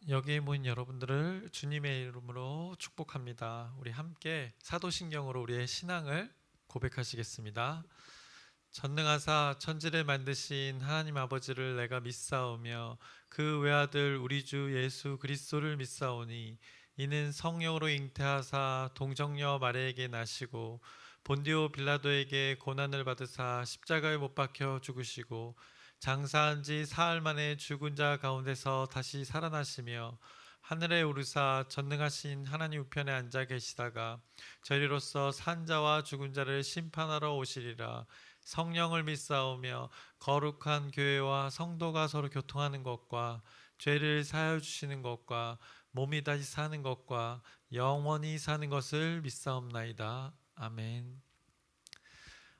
여기에 모인 여러분들을 주님의 이름으로 축복합니다. 우리 함께 사도신경으로 우리의 신앙을 고백하시겠습니다. 전능하사 천지를 만드신 하나님 아버지를 내가 믿사오며 그 외아들 우리 주 예수 그리스도를 믿사오니 이는 성령으로 잉태하사 동정녀 마리아에게 나시고 본디오 빌라도에게 고난을 받으사 십자가에 못 박혀 죽으시고 장사한 지 사흘 만에 죽은 자 가운데서 다시 살아나시며 하늘에 오르사 전능하신 하나님 우편에 앉아 계시다가 저리로서 산 자와 죽은 자를 심판하러 오시리라. 성령을 믿사오며 거룩한 교회와 성도가 서로 교통하는 것과 죄를 사하여 주시는 것과 몸이 다시 사는 것과 영원히 사는 것을 믿사옵나이다. 아멘.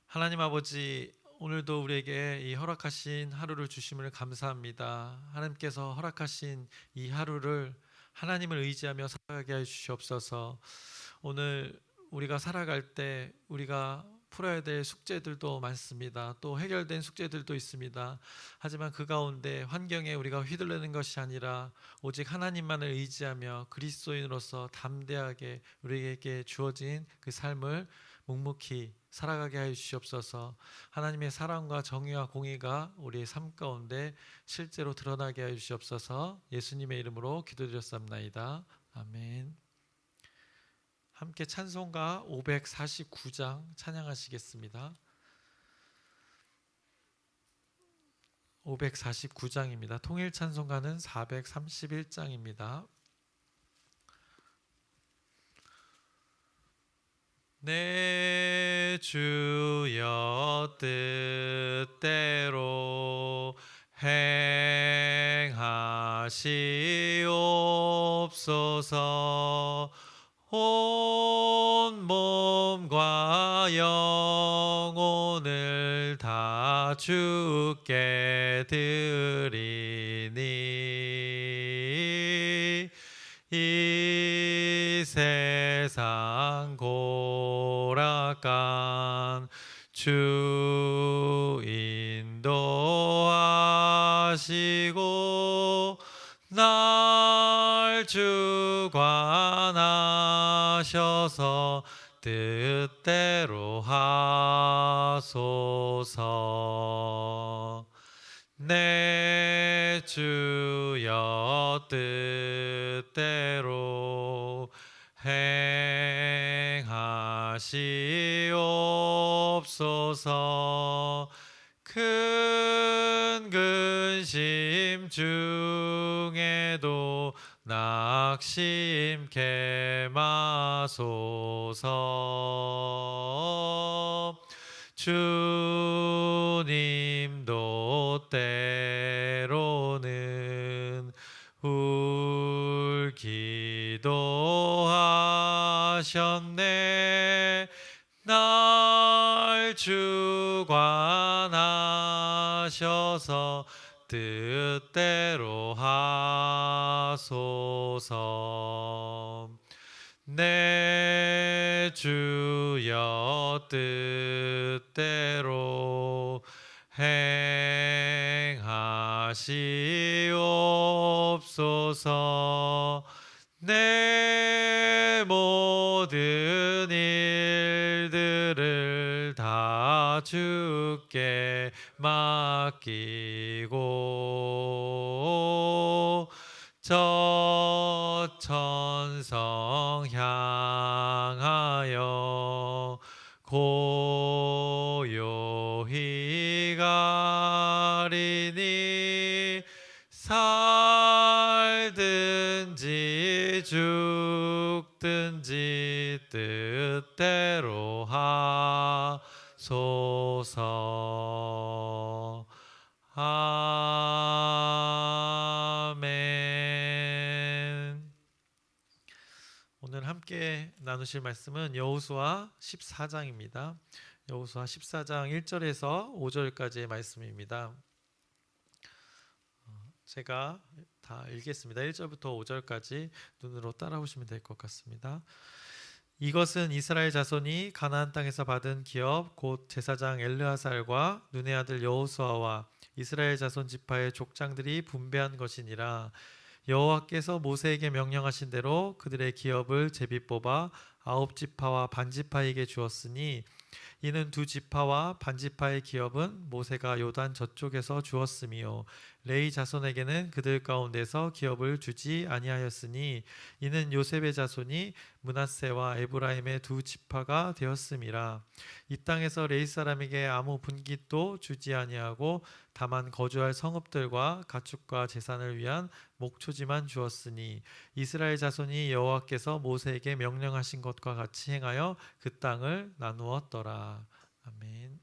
하나님 아버지, 오늘도 우리에게 이 허락하신 하루를 주심을 감사합니다. 하나님께서 허락하신 이 하루를 하나님을 의지하며 살아가게 해 주시옵소서. 오늘 우리가 살아갈 때 우리가 풀어야 될 숙제들도 많습니다. 또 해결된 숙제들도 있습니다. 하지만 그 가운데 환경에 우리가 휘둘리는 것이 아니라 오직 하나님만을 의지하며 그리스도인으로서 담대하게 우리에게 주어진 그 삶을 묵묵히 살아가게 하여 주시옵소서. 하나님의 사랑과 정의와 공의가 우리의 삶 가운데 실제로 드러나게 하여 주시옵소서. 예수님의 이름으로 기도드렸사옵나이다. 아멘. 함께 찬송가 549장 찬양하시겠습니다. 549장입니다. 통일 찬송가는 431장입니다. 내 주여 뜻대로 행하시옵소서. 온 몸과 영혼을 다 주께 드리니 이 세상 고락간 주 인도하시고 날 주관하셔서 뜻대로 하소서. 내 주여 뜻대로 행하시옵소서. 큰 근심 중에도 낙심케 마소서. 주님도 때로는 울기도 하셨네. 날 주관하셔서 뜻대로 하소서. 내 주여 뜻대로 행하시옵소서. 내 모든 일들을 다 주께 맡기고 저 천성 향하여 고요히 가리니 살든지 죽든지 뜻대로 하소서. 아멘. 오늘 함께 나누실 말씀은 여호수아 14장입니다. 여호수아 14장 1절에서 5절까지의 말씀입니다. 제가 다 읽겠습니다. 1절부터 5절까지 눈으로 따라오시면 될 것 같습니다. 이것은 이스라엘 자손이 가나안 땅에서 받은 기업 곧 제사장 엘르아살과 눈의 아들 여호수아와 이스라엘 자손 지파의 족장들이 분배한 것이니라. 여호와께서 모세에게 명령하신 대로 그들의 기업을 제비 뽑아 9지파와 반지파에게 주었으니 이는 2지파와 반지파의 기업은 모세가 요단 저쪽에서 주었으며 레위 자손에게는 그들 가운데서 기업을 주지 아니하였으니 이는 요셉의 자손이 므낫세와 에브라임의 2지파가 되었음이라. 이 땅에서 레위 사람에게 아무 분깃도 주지 아니하고 다만 거주할 성읍들과 가축과 재산을 위한 목초지만 주었으니 이스라엘 자손이 여호와께서 모세에게 명령하신 것과 같이 행하여 그 땅을 나누었더라. 아멘.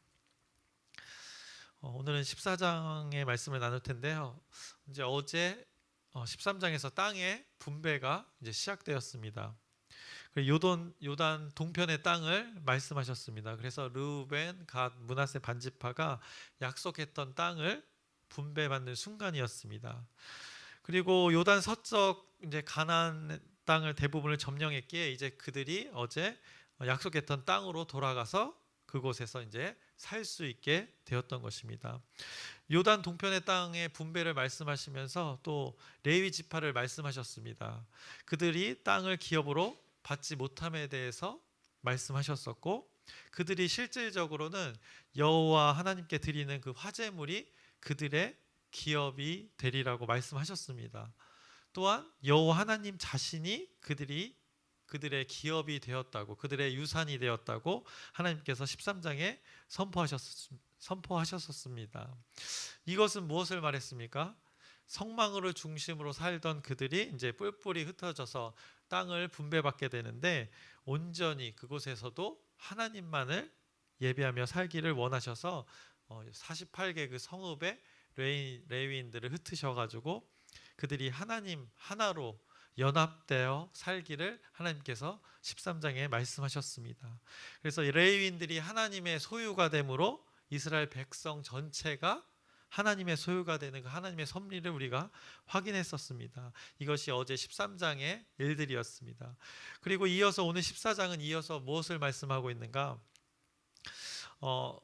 오늘은 14장의 말씀을 나눌 텐데요. 이제 어제 13장에서 땅의 분배가 이제 시작되었습니다. 요단 동편의 땅을 말씀하셨습니다. 그래서 르우벤, 갓, 므낫세 반지파가 약속했던 땅을 분배받는 순간이었습니다. 그리고 요단 서쪽 이제 가나안 땅을 대부분을 점령했기에 이제 그들이 어제 약속했던 땅으로 돌아가서 그곳에서 이제 살 수 있게 되었던 것입니다. 요단 동편의 땅의 분배를 말씀하시면서 또 레위 지파를 말씀하셨습니다. 그들이 땅을 기업으로 받지 못함에 대해서 말씀하셨었고 그들이 실질적으로는 여호와 하나님께 드리는 그 화제물이 그들의 기업이 되리라고 말씀하셨습니다. 또한 여호와 하나님 자신이 그들의 기업이 되었다고, 그들의 유산이 되었다고 하나님께서 13장에 선포하셨습니다. 이것은 무엇을 말했습니까? 성망으로 중심으로 살던 그들이 이제 뿔뿔이 흩어져서 땅을 분배받게 되는데 온전히 그곳에서도 하나님만을 예배하며 살기를 원하셔서 48개 그 성읍에 레위인들을 흩으셔가지고 그들이 하나님 하나로 연합되어 살기를 하나님께서 13장에 말씀하셨습니다. 그래서 레위인들이 하나님의 소유가 되므로 이스라엘 백성 전체가 하나님의 소유가 되는 그 하나님의 섭리를 우리가 확인했었습니다. 이것이 어제 13장의 일들이었습니다. 그리고 이어서 오늘 14장은 이어서 무엇을 말씀하고 있는가?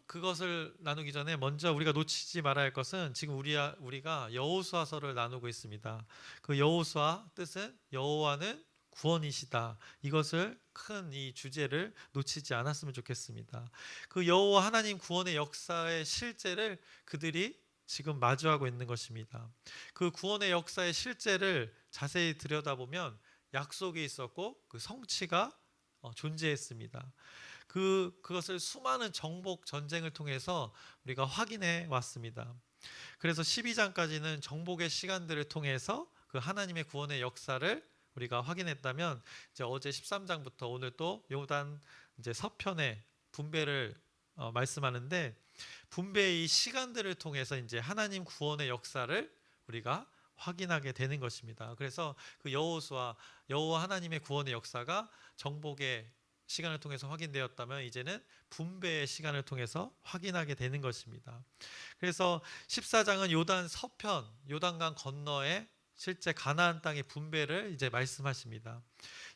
그것을 나누기 전에 먼저 우리가 놓치지 말아야 할 것은 지금 우리가 여호수아서를 나누고 있습니다. 그 여호수아 뜻은 여호와는 구원이시다. 이것을 큰 이 주제를 놓치지 않았으면 좋겠습니다. 그 여호와 하나님 구원의 역사의 실제를 그들이 지금 마주하고 있는 것입니다. 그 구원의 역사의 실제를 자세히 들여다보면 약속이 있었고 그 성취가 존재했습니다. 그것을 수많은 정복 전쟁을 통해서 우리가 확인해 왔습니다. 그래서 12장까지는 정복의 시간들을 통해서 그 하나님의 구원의 역사를 우리가 확인했다면 이제 어제 13장부터 오늘 또 요단 이제 서편의 분배를 말씀하는데 분배의 이 시간들을 통해서 이제 하나님 구원의 역사를 우리가 확인하게 되는 것입니다. 그래서 그 여호와 하나님의 구원의 역사가 정복의 시간을 통해서 확인되었다면 이제는 분배의 시간을 통해서 확인하게 되는 것입니다. 그래서 14장은 요단 서편, 요단강 건너에 실제 가나안 땅의 분배를 이제 말씀하십니다.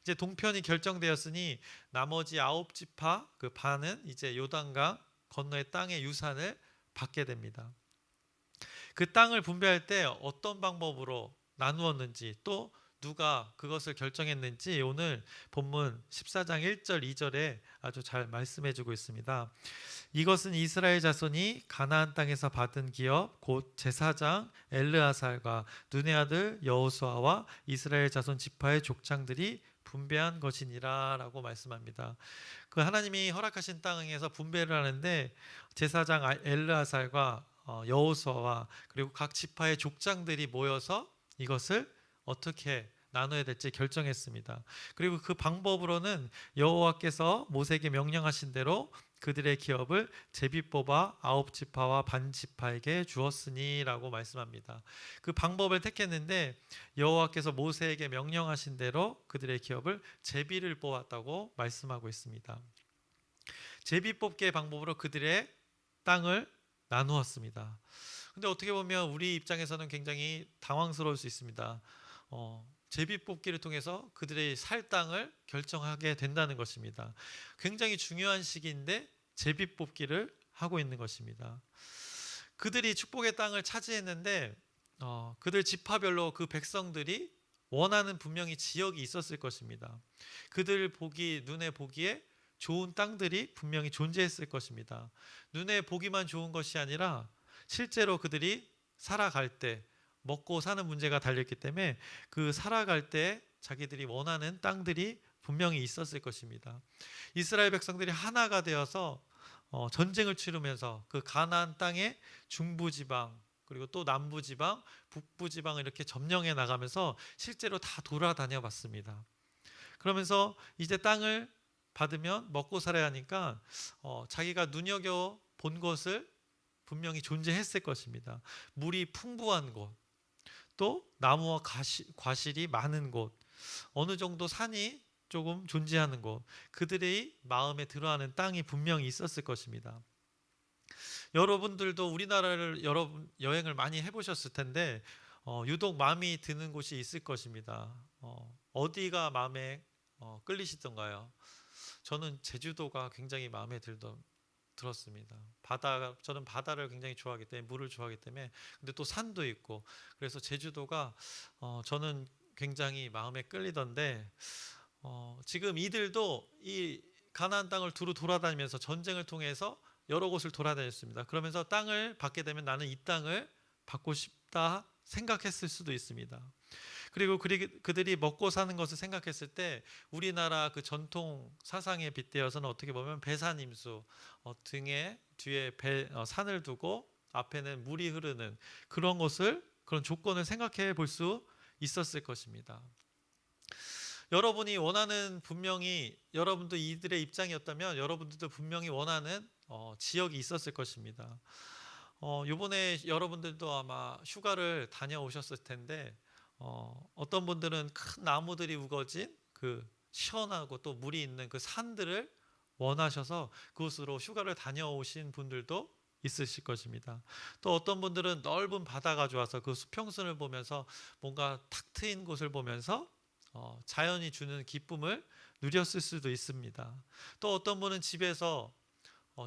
이제 동편이 결정되었으니 나머지 9지파 그 반은 이제 요단강 건너의 땅의 유산을 받게 됩니다. 그 땅을 분배할 때 어떤 방법으로 나누었는지 또 누가 그것을 결정했는지 오늘 본문 14장 1절 2절에 아주 잘 말씀해주고 있습니다. 이것은 이스라엘 자손이 가나안 땅에서 받은 기업 곧 제사장 엘르아살과 눈의 아들 여호수아와 이스라엘 자손 지파의 족장들이 분배한 것이니라 라고 말씀합니다. 그 하나님이 허락하신 땅에서 분배를 하는데 제사장 엘르아살과 여호수아와 그리고 각 지파의 족장들이 모여서 이것을 어떻게 나눠야 될지 결정했습니다. 그리고 그 방법으로는 여호와께서 모세에게 명령하신 대로 그들의 기업을 제비 뽑아 9지파와 반지파에게 주었으니 라고 말씀합니다. 그 방법을 택했는데 여호와께서 모세에게 명령하신 대로 그들의 기업을 제비를 뽑았다고 말씀하고 있습니다. 제비 뽑기의 방법으로 그들의 땅을 나누었습니다. 근데 어떻게 보면 우리 입장에서는 굉장히 당황스러울 수 있습니다. 제비 뽑기를 통해서 그들의 살 땅을 결정하게 된다는 것입니다. 굉장히 중요한 시기인데 제비 뽑기를 하고 있는 것입니다. 그들이 축복의 땅을 차지했는데 그들 지파별로 그 백성들이 원하는 분명히 지역이 있었을 것입니다. 그들 눈에 보기에 좋은 땅들이 분명히 존재했을 것입니다. 눈에 보기만 좋은 것이 아니라 실제로 그들이 살아갈 때 먹고 사는 문제가 달렸기 때문에 그 살아갈 때 자기들이 원하는 땅들이 분명히 있었을 것입니다. 이스라엘 백성들이 하나가 되어서 전쟁을 치르면서 그 가나안 땅의 중부지방 그리고 또 남부지방, 북부지방을 이렇게 점령해 나가면서 실제로 다 돌아다녀 봤습니다. 그러면서 이제 땅을 받으면 먹고 살아야 하니까 자기가 눈여겨 본 것을 분명히 존재했을 것입니다. 물이 풍부한 곳, 또 나무와 과실이 많은 곳, 어느 정도 산이 조금 존재하는 곳, 그들의 마음에 들어하는 땅이 분명히 있었을 것입니다. 여러분들도 우리나라를 여행을 많이 해보셨을 텐데 유독 마음이 드는 곳이 있을 것입니다. 어디가 마음에 끌리시던가요? 저는 제주도가 굉장히 마음에 들었습니다. 저는 바다를 굉장히 좋아하기 때문에, 물을 좋아하기 때문에, 근데 또 산도 있고, 그래서 제주도가 저는 굉장히 마음에 끌리던데, 지금 이들도 이 가나안 땅을 두루 돌아다니면서 전쟁을 통해서 여러 곳을 돌아다녔습니다. 그러면서 땅을 받게 되면 나는 이 땅을 받고 싶다 생각했을 수도 있습니다. 그리고 그들이 먹고 사는 것을 생각했을 때 우리나라 그 전통 사상에 빗대어서는 어떻게 보면 배산임수, 뒤에 산을 두고 앞에는 물이 흐르는 그런 조건을 생각해 볼 수 있었을 것입니다. 여러분이 원하는 분명히 여러분도 이들의 입장이었다면 여러분들도 분명히 원하는 지역이 있었을 것입니다. 이번에 여러분들도 아마 휴가를 다녀오셨을 텐데 어떤 분들은 큰 나무들이 우거진 그 시원하고 또 물이 있는 그 산들을 원하셔서 그곳으로 휴가를 다녀오신 분들도 있으실 것입니다. 또 어떤 분들은 넓은 바다가 좋아서 그 수평선을 보면서 뭔가 탁 트인 곳을 보면서 자연이 주는 기쁨을 누렸을 수도 있습니다. 또 어떤 분은 집에서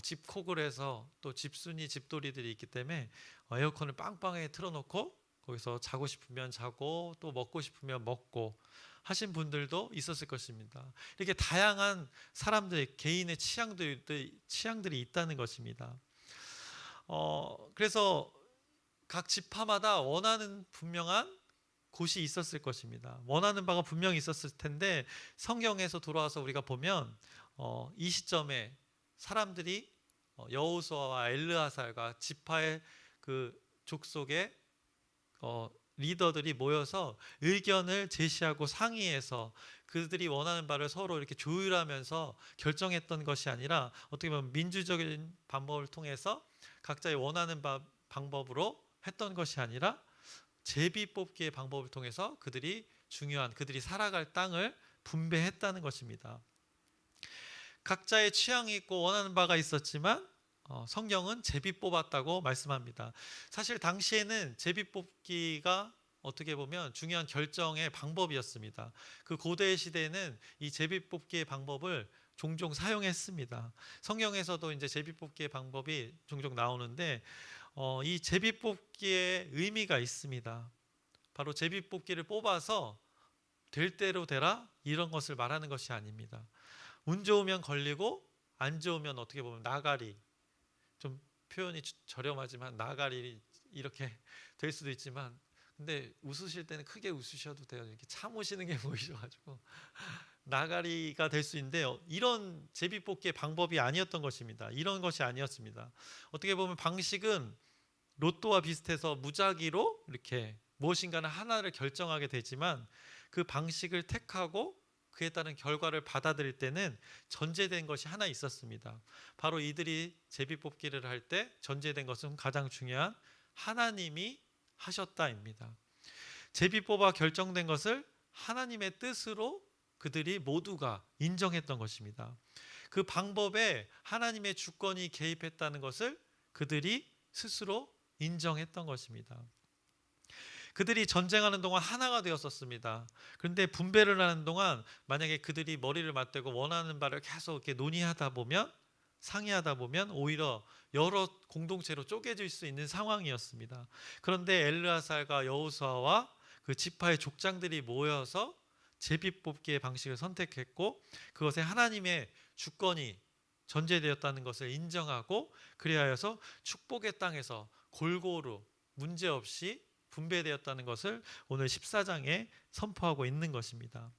집콕을 해서 또 집순이 집돌이들이 있기 때문에 에어컨을 빵빵하게 틀어놓고 거기서 자고 싶으면 자고 또 먹고 싶으면 먹고 하신 분들도 있었을 것입니다. 이렇게 다양한 사람들의 개인의 취향들이 있다는 것입니다. 그래서 각 지파마다 원하는 분명한 곳이 있었을 것입니다. 원하는 바가 분명히 있었을 텐데 성경에서 돌아와서 우리가 보면 이 시점에 사람들이 여호수아와 엘르아살과 지파의 그 족속의 리더들이 모여서 의견을 제시하고 상의해서 그들이 원하는 바를 서로 이렇게 조율하면서 결정했던 것이 아니라 어떻게 보면 민주적인 방법을 통해서 각자의 원하는 방법으로 했던 것이 아니라 제비 뽑기의 방법을 통해서 그들이 살아갈 땅을 분배했다는 것입니다. 각자의 취향이 있고 원하는 바가 있었지만 성경은 제비 뽑았다고 말씀합니다. 사실 당시에는 제비 뽑기가 어떻게 보면 중요한 결정의 방법이었습니다. 그 고대 시대에는 이 제비 뽑기의 방법을 종종 사용했습니다. 성경에서도 이제 제비 뽑기의 방법이 종종 나오는데 이 제비 뽑기의 의미가 있습니다. 바로 제비 뽑기를 뽑아서 될 대로 되라 이런 것을 말하는 것이 아닙니다. 운 좋으면 걸리고 안 좋으면 어떻게 보면 나가리, 좀 표현이 저렴하지만 나가리 이렇게 될 수도 있지만 근데 웃으실 때는 크게 웃으셔도 돼요. 이렇게 참으시는 게 보이셔가지고 나가리가 될 수 있는데 이런 제비뽑기의 방법이 아니었던 것입니다. 이런 것이 아니었습니다. 어떻게 보면 방식은 로또와 비슷해서 무작위로 이렇게 무엇인가는 하나를 결정하게 되지만 그 방식을 택하고 그에 따른 결과를 받아들일 때는 전제된 것이 하나 있었습니다. 바로 이들이 제비뽑기를 할 때 전제된 것은 가장 중요한 하나님이 하셨다입니다. 제비뽑아 결정된 것을 하나님의 뜻으로 그들이 모두가 인정했던 것입니다. 그 방법에 하나님의 주권이 개입했다는 것을 그들이 스스로 인정했던 것입니다. 그들이 전쟁하는 동안 하나가 되었었습니다. 그런데 분배를 하는 동안 만약에 그들이 머리를 맞대고 원하는 바를 계속 이렇게 논의하다 보면 상의하다 보면 오히려 여러 공동체로 쪼개질 수 있는 상황이었습니다. 그런데 엘르아살과 여호수아와 그 지파의 족장들이 모여서 제비 뽑기의 방식을 선택했고, 그것에 하나님의 주권이 전제되었다는 것을 인정하고, 그리하여서 축복의 땅에서 골고루 문제없이 분배되었다는 것을 오늘 14장에 선포하고 있는 것입니다.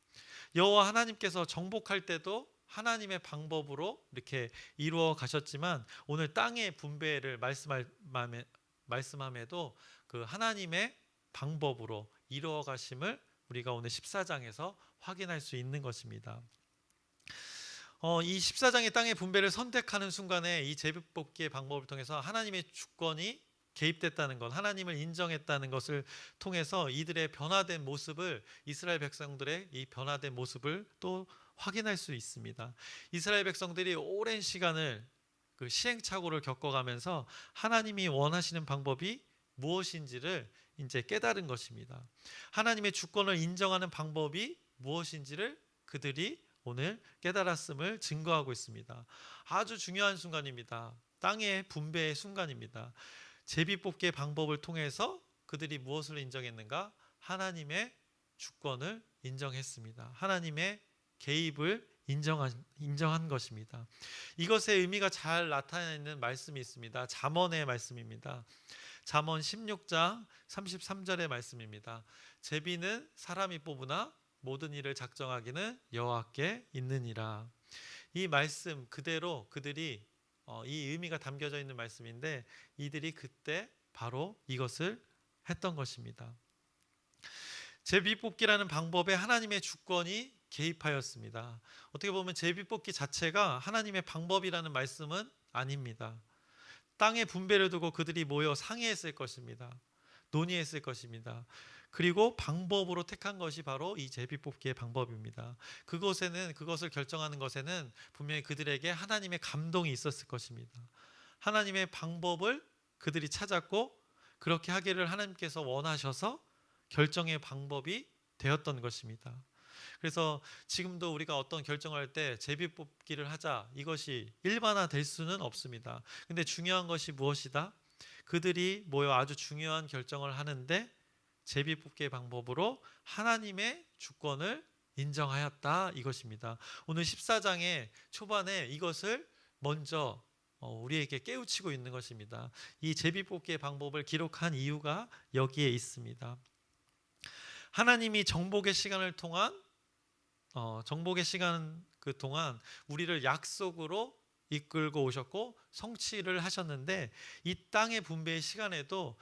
여호와 하나님께서 정복할 때도 하나님의 방법으로 이렇게 이루어 가셨지만, 오늘 땅의 분배를 말씀함에도 그 하나님의 방법으로 이루어 가심을 우리가 오늘 14장에서 확인할 수 있는 것입니다. 이 14장의 땅의 분배를 선택하는 순간에 이 제비뽑기의 방법을 통해서 하나님의 주권이 개입됐다는 것, 하나님을 인정했다는 것을 통해서 이들의 변화된 모습을, 이스라엘 백성들의 이 변화된 모습을 또 확인할 수 있습니다. 이스라엘 백성들이 오랜 시간을 그 시행착오를 겪어가면서 하나님이 원하시는 방법이 무엇인지를 이제 깨달은 것입니다. 하나님의 주권을 인정하는 방법이 무엇인지를 그들이 오늘 깨달았음을 증거하고 있습니다. 아주 중요한 순간입니다. 땅의 분배의 순간입니다. 제비뽑기의 방법을 통해서 그들이 무엇을 인정했는가? 하나님의 주권을 인정했습니다. 하나님의 개입을 인정한 것입니다. 이것의 의미가 잘 나타내는 말씀이 있습니다. 잠언의 말씀입니다. 잠언 16장 33절의 말씀입니다. 제비는 사람이 뽑으나 모든 일을 작정하기는 여호와께 있느니라. 이 말씀 그대로 그들이 이 의미가 담겨져 있는 말씀인데, 이들이 그때 바로 이것을 했던 것입니다. 제비뽑기라는 방법에 하나님의 주권이 개입하였습니다. 어떻게 보면 제비뽑기 자체가 하나님의 방법이라는 말씀은 아닙니다. 땅의 분배를 두고 그들이 모여 상의했을 것입니다. 논의했을 것입니다. 그리고 방법으로 택한 것이 바로 이 제비뽑기의 방법입니다. 그것을 결정하는 것에는 분명히 그들에게 하나님의 감동이 있었을 것입니다. 하나님의 방법을 그들이 찾았고, 그렇게 하기를 하나님께서 원하셔서 결정의 방법이 되었던 것입니다. 그래서 지금도 우리가 어떤 결정을 할 때 제비뽑기를 하자, 이것이 일반화될 수는 없습니다. 근데 중요한 것이 무엇이다? 그들이 모여 아주 중요한 결정을 하는데 제비뽑기의 방법으로 하나님의 주권을 인정하였다, 이것입니다. 오늘 14장의 초반에 이것을 먼저 우리에게 깨우치고 있는 것입니다. 이 제비뽑기의 방법을 기록한 이유가 여기에 있습니다. 하나님이 정복의 시간을 통한 정복의 시간 그 동안 우리를 약속으로 이끌고 오셨고 성취를 하셨는데, 이 땅의 분배의 시간에도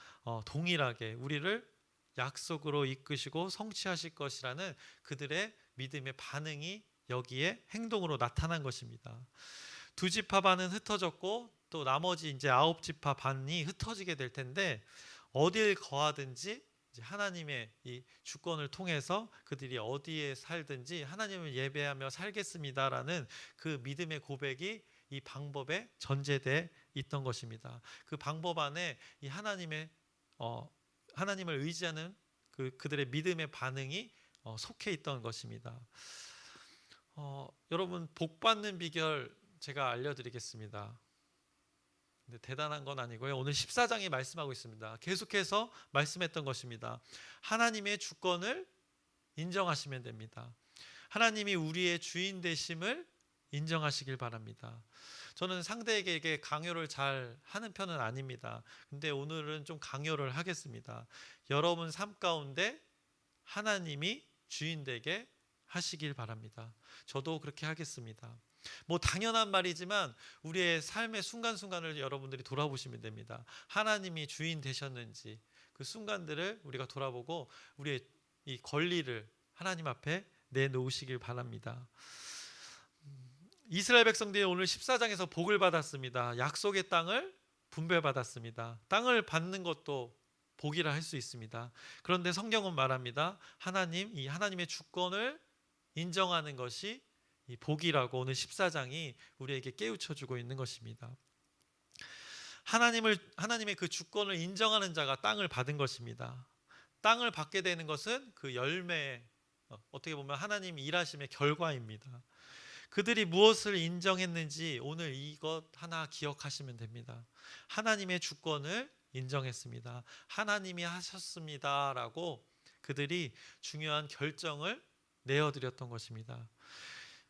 동일하게 우리를 약속으로 이끄시고 성취하실 것이라는 그들의 믿음의 반응이 여기에 행동으로 나타난 것입니다. 두 지파 반은 흩어졌고, 또 나머지 이제 9지파 반이 흩어지게 될 텐데, 어딜 거하든지 하나님의 이 주권을 통해서 그들이 어디에 살든지 하나님을 예배하며 살겠습니다라는 그 믿음의 고백이 이 방법에 전제되어 있던 것입니다. 그 방법 안에 이 하나님을 의지하는 그들의 믿음의 반응이 속해 있던 것입니다. 여러분, 복 받는 비결 제가 알려드리겠습니다. 근데 대단한 건 아니고요. 오늘 14장이 말씀하고 있습니다. 계속해서 말씀했던 것입니다. 하나님의 주권을 인정하시면 됩니다. 하나님이 우리의 주인 되심을 인정하시길 바랍니다. 저는 상대에게 강요를 잘 하는 편은 아닙니다. 근데 오늘은 좀 강요를 하겠습니다. 여러분 삶 가운데 하나님이 주인 되게 하시길 바랍니다. 저도 그렇게 하겠습니다. 뭐 당연한 말이지만 우리의 삶의 순간순간을 여러분들이 돌아보시면 됩니다. 하나님이 주인 되셨는지 그 순간들을 우리가 돌아보고 우리의 이 권리를 하나님 앞에 내놓으시길 바랍니다. 이스라엘 백성들이 오늘 14장에서 복을 받았습니다. 약속의 땅을 분배받았습니다. 땅을 받는 것도 복이라 할 수 있습니다. 그런데 성경은 말합니다. 이 하나님의 주권을 인정하는 것이 이 복이라고 오늘 14장이 우리에게 깨우쳐주고 있는 것입니다. 하나님의 그 주권을 인정하는 자가 땅을 받은 것입니다. 땅을 받게 되는 것은 그 열매, 어떻게 보면 하나님 일하심의 결과입니다. 그들이 무엇을 인정했는지 오늘 이것 하나 기억하시면 됩니다. 하나님의 주권을 인정했습니다. 하나님이 하셨습니다라고 그들이 중요한 결정을 내어드렸던 것입니다.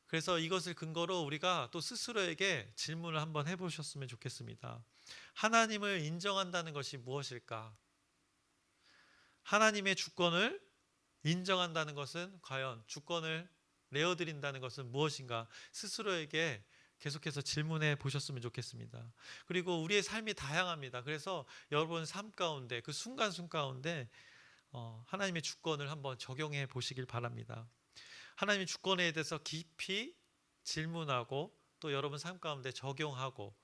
그래서 이것을 근거로 우리가 또 스스로에게 질문을 한번 해보셨으면 좋겠습니다. 하나님을 인정한다는 것이 무엇일까? 하나님의 주권을 인정한다는 것은 과연 주권을 내어드린다는 것은 무엇인가? 스스로에게 계속해서 질문해 보셨으면 좋겠습니다. 그리고 우리의 삶이 다양합니다. 그래서 여러분 삶 가운데 그 순간순간 가운데 하나님의 주권을 한번 적용해 보시길 바랍니다. 하나님의 주권에 대해서 깊이 질문하고 또 여러분 삶 가운데 적용하고,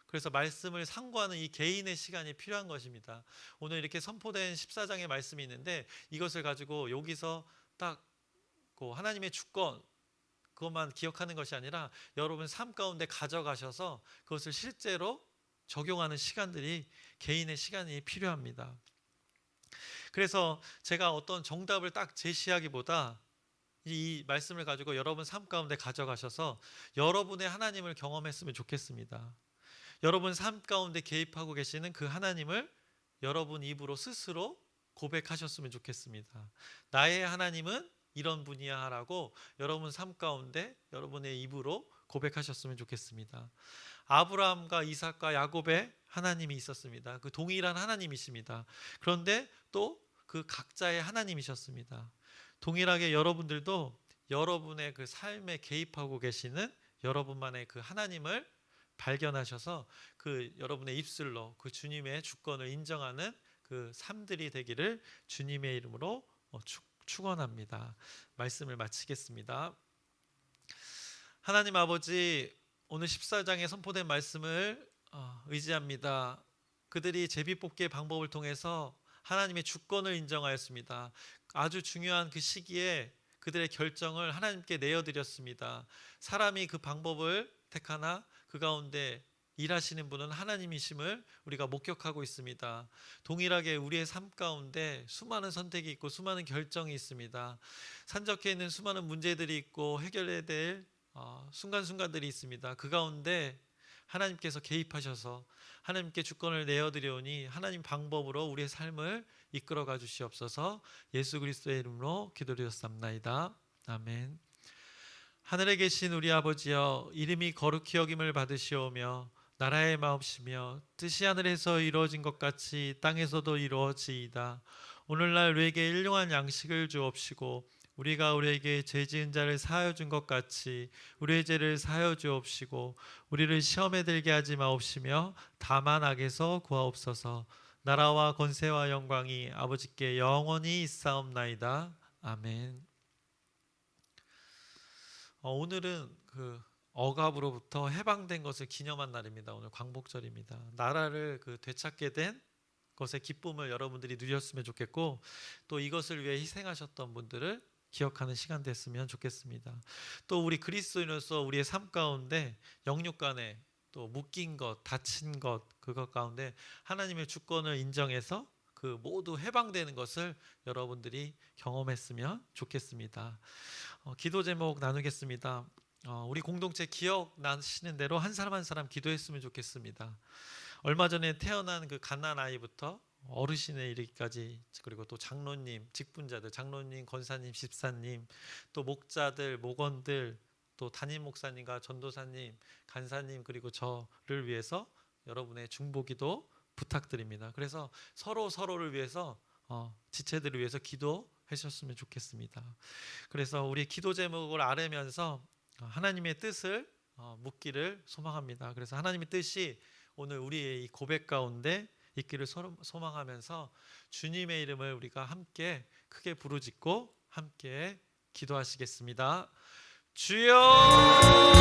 그래서 말씀을 상고하는 이 개인의 시간이 필요한 것입니다. 오늘 이렇게 선포된 14장의 말씀이 있는데 이것을 가지고 여기서 딱 하나님의 주권 그것만 기억하는 것이 아니라 여러분 삶 가운데 가져가셔서 그것을 실제로 적용하는 시간들이, 개인의 시간이 필요합니다. 그래서 제가 어떤 정답을 딱 제시하기보다 이 말씀을 가지고 여러분 삶 가운데 가져가셔서 여러분의 하나님을 경험했으면 좋겠습니다. 여러분 삶 가운데 개입하고 계시는 그 하나님을 여러분 입으로 스스로 고백하셨으면 좋겠습니다. 나의 하나님은 이런 분이야 라고 여러분 삶 가운데 여러분의 입으로 고백하셨으면 좋겠습니다. 아브라함과 이삭과 야곱의 하나님이 있었습니다. 그 동일한 하나님이십니다. 그런데 또 그 각자의 하나님이셨습니다. 동일하게 여러분들도 여러분의 그 삶에 개입하고 계시는 여러분만의 그 하나님을 발견하셔서 그 여러분의 입술로 그 주님의 주권을 인정하는 그 삶들이 되기를 주님의 이름으로 축원합니다. 말씀을 마치겠습니다. 하나님 아버지, 오늘 14장에 선포된 말씀을 의지합니다. 그들이 제비뽑기의 방법을 통해서 하나님의 주권을 인정하였습니다. 아주 중요한 그 시기에 그들의 결정을 하나님께 내어드렸습니다. 사람이 그 방법을 택하나 그 가운데 일하시는 분은 하나님이심을 우리가 목격하고 있습니다. 동일하게 우리의 삶 가운데 수많은 선택이 있고 수많은 결정이 있습니다. 산적해 있는 수많은 문제들이 있고 해결해야 될 순간순간들이 있습니다. 그 가운데 하나님께서 개입하셔서 하나님께 주권을 내어드려오니 하나님 방법으로 우리의 삶을 이끌어가 주시옵소서. 예수 그리스도의 이름으로 기도드렸사옵나이다. 아멘. 하늘에 계신 우리 아버지여, 이름이 거룩히 여김을 받으시오며 나라의 마옵시며 뜻이 하늘에서 이루어진 것 같이 땅에서도 이루어지이다. 오늘날 우리에게 일용할 양식을 주옵시고 우리가 우리에게 죄 지은 자를 사하여 준 것 같이 우리의 죄를 사하여 주옵시고 우리를 시험에 들게 하지 마옵시며 다만 악에서 구하옵소서. 나라와 권세와 영광이 아버지께 영원히 있사옵나이다. 아멘. 오늘은 그 억압으로부터 해방된 것을 기념한 날입니다. 오늘 광복절입니다. 나라를 되찾게 된 것의 기쁨을 여러분들이 누렸으면 좋겠고, 또 이것을 위해 희생하셨던 분들을 기억하는 시간 됐으면 좋겠습니다. 또 우리 그리스도인으로서 우리의 삶 가운데 영육 간에 또 묶인 것, 다친 것, 그것 가운데 하나님의 주권을 인정해서 그 모두 해방되는 것을 여러분들이 경험했으면 좋겠습니다. 기도 제목 나누겠습니다. 우리 공동체 기억나시는 대로 한 사람 한 사람 기도했으면 좋겠습니다. 얼마 전에 태어난 그 갓난 아이부터 어르신에 이르기까지, 그리고 또 장로님, 직분자들, 장로님, 권사님, 집사님, 또 목자들, 목원들, 또 담임 목사님과 전도사님, 간사님, 그리고 저를 위해서 여러분의 중보기도 부탁드립니다. 그래서 서로를 위해서 지체들을 위해서 기도하셨으면 좋겠습니다. 그래서 우리 기도 제목을 아뢰면서 하나님의 뜻을 묻기를 소망합니다. 그래서 하나님의 뜻이 오늘 우리의 이 고백 가운데 있기를 소망하면서 주님의 이름을 우리가 함께 크게 부르짖고 함께 기도하시겠습니다. 주여!